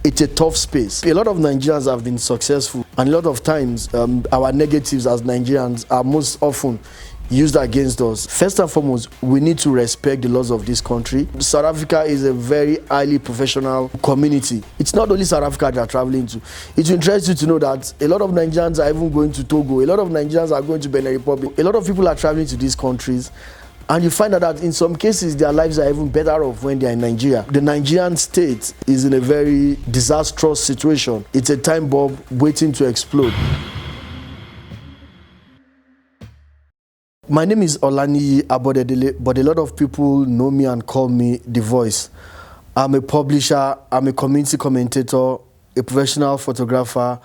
it's a tough space. A lot of Nigerians have been successful, and a lot of times our negatives as Nigerians are most often used against us. First and foremost, we need to respect the laws of this country. South Africa is a very highly professional community. It's not only South Africa they are traveling to. It interests you to know that a lot of Nigerians are even going to Togo. A lot of Nigerians are going to Benin Republic. A lot of people are traveling to these countries. And you find out that in some cases, their lives are even better off when they are in Nigeria. The Nigerian state is in a very disastrous situation. It's a time bomb waiting to explode. My name is Niyi Abodedele, but a lot of people know me and call me The Voice. I'm a publisher, I'm a community commentator, a professional photographer,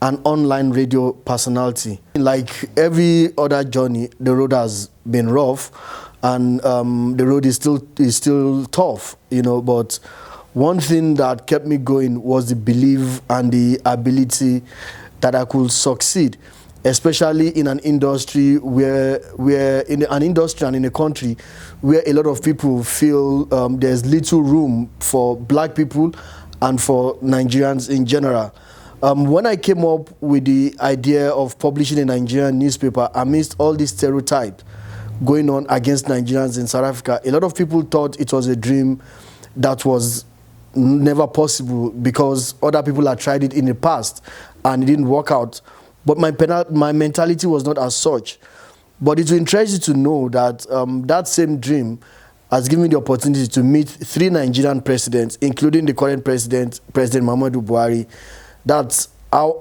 an online radio personality. Like every other journey, the road has been rough, and the road is still tough, you know. But one thing that kept me going was the belief and the ability that I could succeed, especially in an industry in an industry and in a country where a lot of people feel there's little room for black people and for Nigerians in general. When I came up with the idea of publishing a Nigerian newspaper amidst all these stereotypes going on against Nigerians in South Africa, a lot of people thought it was a dream that was never possible because other people had tried it in the past and it didn't work out. But my mentality was not as such. But it will interest you to know that that same dream has given me the opportunity to meet 3 Nigerian presidents, including the current president, President Muhammadu Buhari. That's how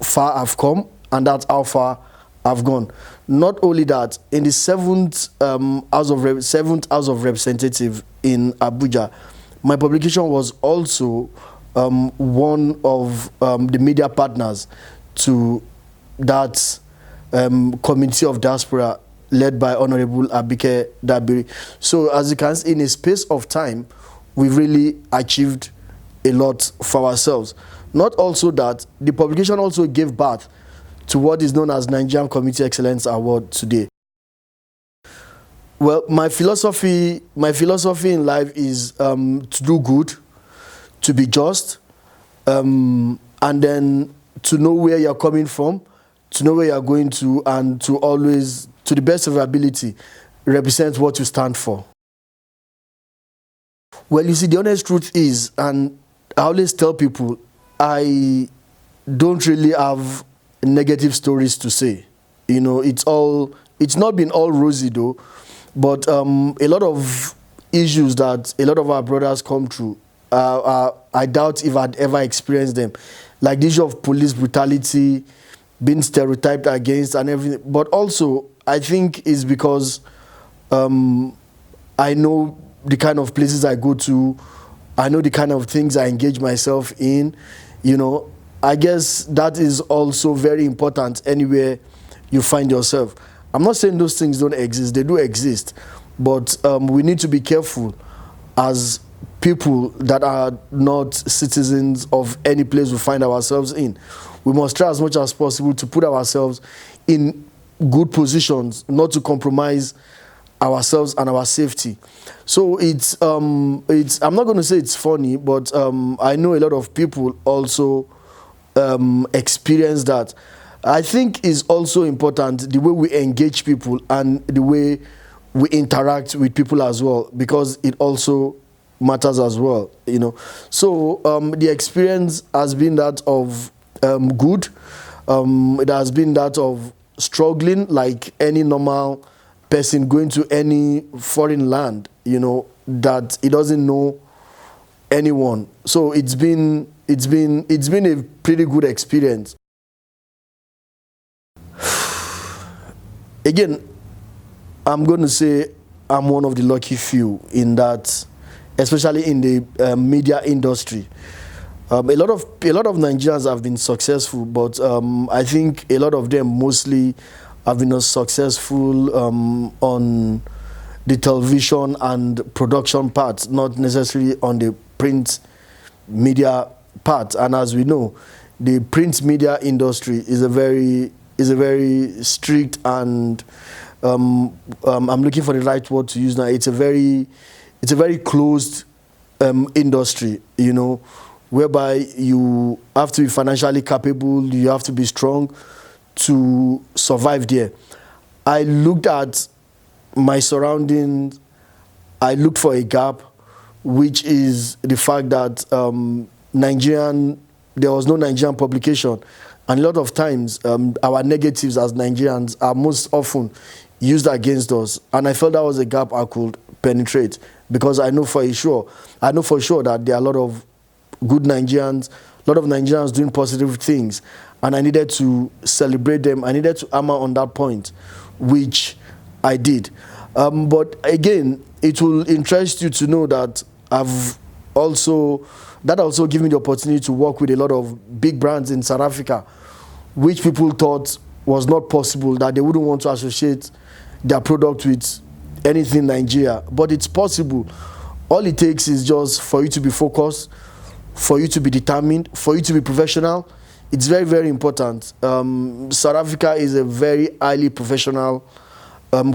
far I've come, and that's how far I've gone. Not only that, in the 7th House of Representatives in Abuja, my publication was also one of the media partners to that committee of diaspora led by Honorable Abike Dabiri. So as you can see, in a space of time, we've really achieved a lot for ourselves. Not also that, the publication also gave birth to what is known as Nigerian Community Excellence Award today. Well, my philosophy in life is to do good, to be just, and then to know where you're coming from, to know where you're going to, and to always, to the best of your ability, represent what you stand for. Well, you see, the honest truth is, and I always tell people, I don't really have negative stories to say. You know, it's not been all rosy though, but a lot of issues that a lot of our brothers come through, I doubt if I'd ever experienced them. Like the issue of police brutality, being stereotyped against and everything. But also, I think it's because I know the kind of places I go to, I know the kind of things I engage myself in, you know. I guess that is also very important anywhere you find yourself. I'm not saying those things don't exist, they do exist, but we need to be careful as people that are not citizens of any place we find ourselves in. We must try as much as possible to put ourselves in good positions, not to compromise ourselves and our safety. So I'm not going to say it's funny, but I know a lot of people also experience that. I think is also important the way we engage people and the way we interact with people as well, because it also matters as well, you know. So the experience has been that of good. It has been that of struggling, like any normal person going to any foreign land, you know, that he doesn't know anyone. So it's been a pretty good experience. Again, I'm going to say I'm one of the lucky few in that, especially in the media industry. A lot of Nigerians have been successful, but I think a lot of them mostly have been successful on the television and production part, not necessarily on the print media part. And as we know, the print media industry is a very strict and I'm looking for the right word to use now. It's a very closed industry, you know, whereby you have to be financially capable, you have to be strong to survive there. I looked at my surroundings, I looked for a gap, which is the fact that there was no Nigerian publication. And a lot of times, our negatives as Nigerians are most often used against us. And I felt that was a gap I could penetrate, because I know for sure that there are a lot of good Nigerians, a lot of Nigerians doing positive things. And I needed to celebrate them. I needed to hammer on that point, which I did. But again, it will interest you to know that that also gave me the opportunity to work with a lot of big brands in South Africa, which people thought was not possible, that they wouldn't want to associate their product with anything Nigeria. But it's possible. All it takes is just for you to be focused, for you to be determined, for you to be professional. It's very, very important. South Africa is a very highly professional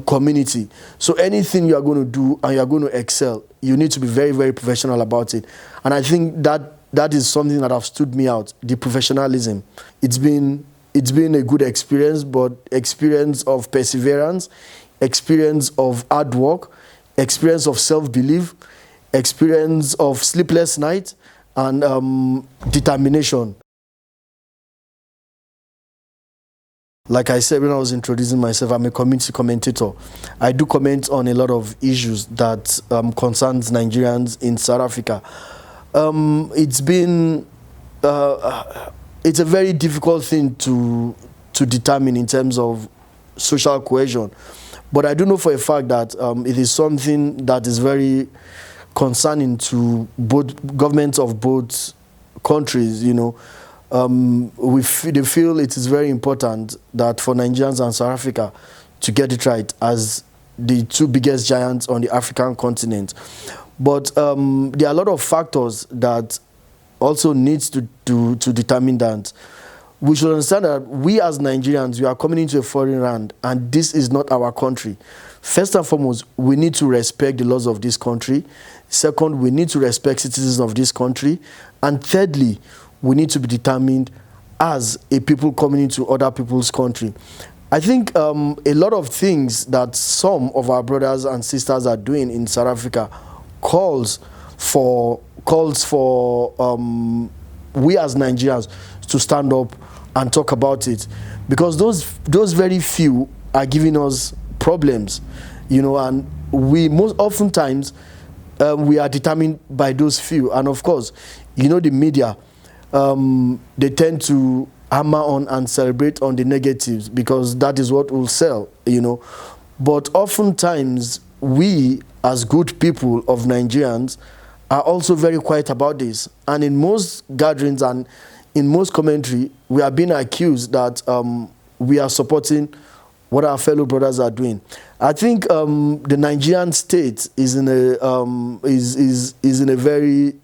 community. So anything you are going to do and you are going to excel, you need to be very, very professional about it. And I think that is something that have stood me out, the professionalism. It's been a good experience, but experience of perseverance, experience of hard work, experience of self-belief, experience of sleepless nights, and determination. Like I said when I was introducing myself, I'm a community commentator. I do comment on a lot of issues that concerns Nigerians in South Africa. It's a very difficult thing to determine in terms of social cohesion. But I do know for a fact that it is something that is very concerning to both governments of both countries, you know. They feel it is very important that for Nigerians and South Africa to get it right as the two biggest giants on the African continent. But there are a lot of factors that also needs to determine that. We should understand that we as Nigerians, we are coming into a foreign land, and this is not our country. First and foremost, we need to respect the laws of this country. Second, we need to respect citizens of this country. And thirdly, we need to be determined as a people coming into other people's country. I think a lot of things that some of our brothers and sisters are doing in South Africa calls for we as Nigerians to stand up and talk about it, because those very few are giving us problems, you know, and we most oftentimes we are determined by those few. And of course, you know, the media, they tend to hammer on and celebrate on the negatives because that is what will sell, you know. But oftentimes, we as good people of Nigerians are also very quiet about this. And in most gatherings and in most commentary, we are being accused that we are supporting what our fellow brothers are doing. I think the Nigerian state is in a very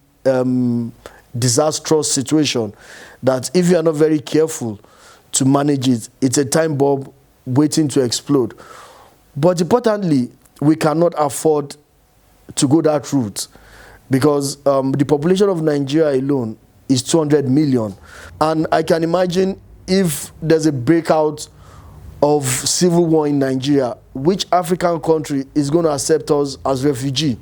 disastrous situation, that if you are not very careful to manage it, it's a time bomb waiting to explode. But importantly, we cannot afford to go that route, because the population of Nigeria alone is 200 million. And I can imagine if there's a breakout of civil war in Nigeria, which African country is going to accept us as refugee?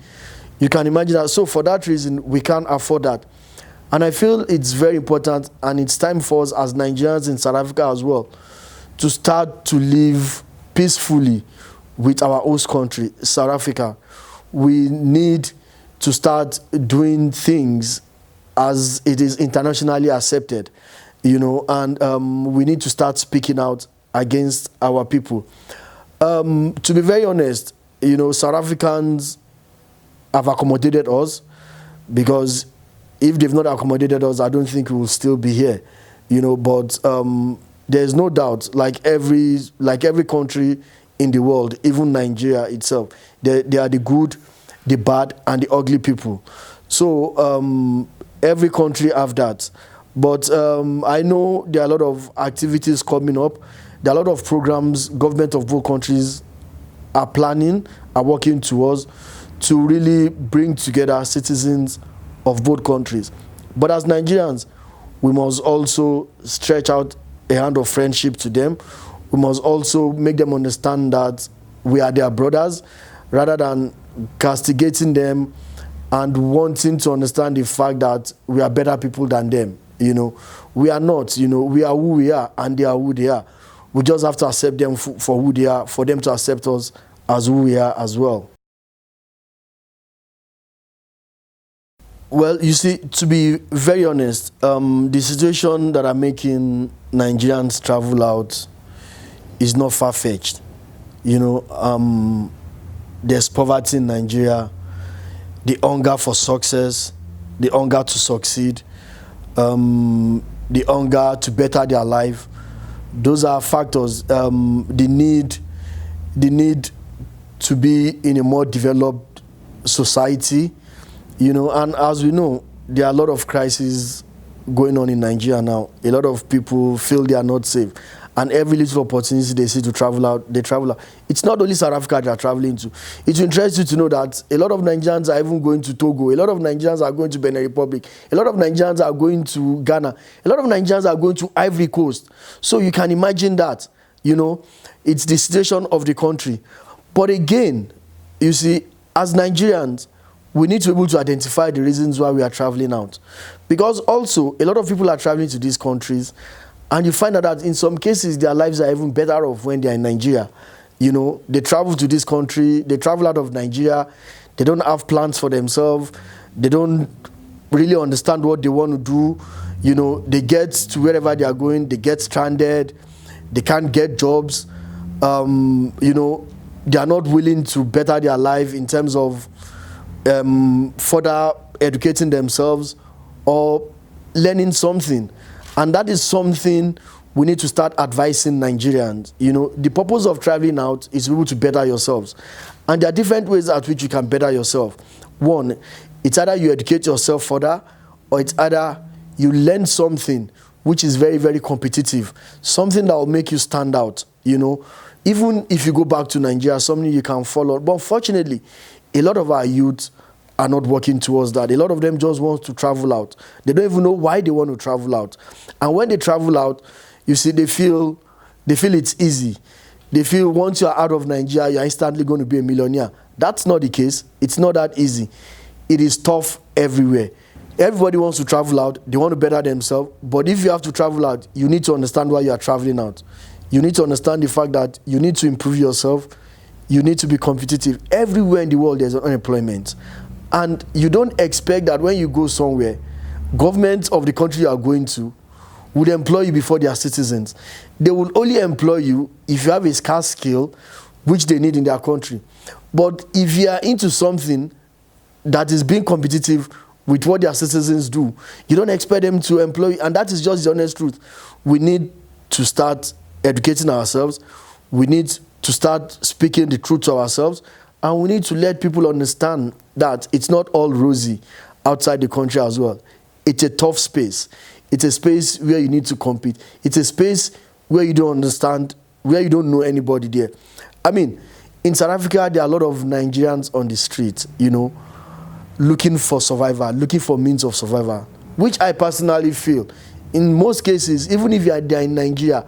You can imagine that. So for that reason, we can't afford that. And I feel it's very important, and it's time for us as Nigerians in South Africa as well to start to live peacefully with our host country, South Africa. We need to start doing things as it is internationally accepted, you know, and we need to start speaking out against our people. To be very honest, you know, South Africans have accommodated us, because if they've not accommodated us, I don't think we will still be here, you know. But there's no doubt, like every country in the world, even Nigeria itself, they are the good, the bad, and the ugly people. So every country have that. But I know there are a lot of activities coming up. There are a lot of programs government of both countries are planning, are working towards to really bring together citizens of both countries. But as Nigerians, we must also stretch out a hand of friendship to them. We must also make them understand that we are their brothers, rather than castigating them and wanting to understand the fact that we are better people than them. You know, we are not. You know, we are who we are, and they are who they are. We just have to accept them for who they are, for them to accept us as who we are as well. Well, you see, to be very honest, the situation that are making Nigerians travel out is not far-fetched. You know, there's poverty in Nigeria, the hunger for success, the hunger to succeed, the hunger to better their life. Those are factors. The need to be in a more developed society, you know. And as we know, there are a lot of crises going on in Nigeria now. A lot of people feel they are not safe, and every little opportunity they see to travel out, they travel out. It's not only South Africa they are traveling to. It interests you to know that a lot of Nigerians are even going to Togo. A lot of Nigerians are going to Benin Republic. A lot of Nigerians are going to Ghana. A lot of Nigerians are going to Ivory Coast. So you can imagine that, you know, it's the situation of the country. But again, you see, as Nigerians, we need to be able to identify the reasons why we are traveling out. Because also, a lot of people are traveling to these countries, and you find out that in some cases, their lives are even better off when they are in Nigeria. You know, they travel to this country, they travel out of Nigeria, they don't have plans for themselves, they don't really understand what they want to do. You know, they get to wherever they are going, they get stranded, they can't get jobs. You know, they are not willing to better their life in terms of further educating themselves or learning something. And that is something we need to start advising Nigerians. You know, the purpose of traveling out is to be able to better yourselves. And there are different ways at which you can better yourself. One, it's either you educate yourself further, or it's either you learn something which is very, very competitive, something that will make you stand out. You know, even if you go back to Nigeria, something you can follow. But unfortunately, a lot of our youth are not working towards that. A lot of them just want to travel out. They don't even know why they want to travel out. And when they travel out, you see, they feel it's easy. They feel once you're out of Nigeria, you're instantly going to be a millionaire. That's not the case. It's not that easy. It is tough everywhere. Everybody wants to travel out. They want to better themselves. But if you have to travel out, you need to understand why you are traveling out. You need to understand the fact that you need to improve yourself. You need to be competitive. Everywhere in the world, there's unemployment. And you don't expect that when you go somewhere, government of the country you are going to would employ you before their citizens. They will only employ you if you have a scarce skill which they need in their country. But if you are into something that is being competitive with what their citizens do, you don't expect them to employ you. And that is just the honest truth. We need to start educating ourselves. We need to start speaking the truth to ourselves. And we need to let people understand that it's not all rosy outside the country as well. It's a tough space. It's a space where you need to compete. It's a space where you don't understand, where you don't know anybody there. I mean, in South Africa, there are a lot of Nigerians on the street, you know, looking for survival, looking for means of survival, which I personally feel, in most cases, even if you are there in Nigeria,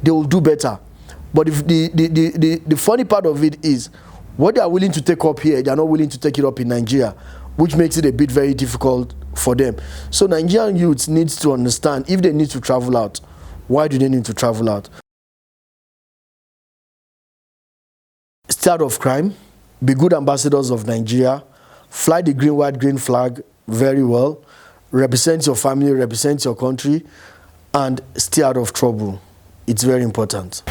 they will do better. But if the funny part of it is, what they are willing to take up here, they are not willing to take it up in Nigeria, which makes it a bit very difficult for them. So Nigerian youths need to understand, if they need to travel out, why do they need to travel out? Stay out of crime, be good ambassadors of Nigeria, fly the green, white, green flag very well, represent your family, represent your country, and stay out of trouble. It's very important.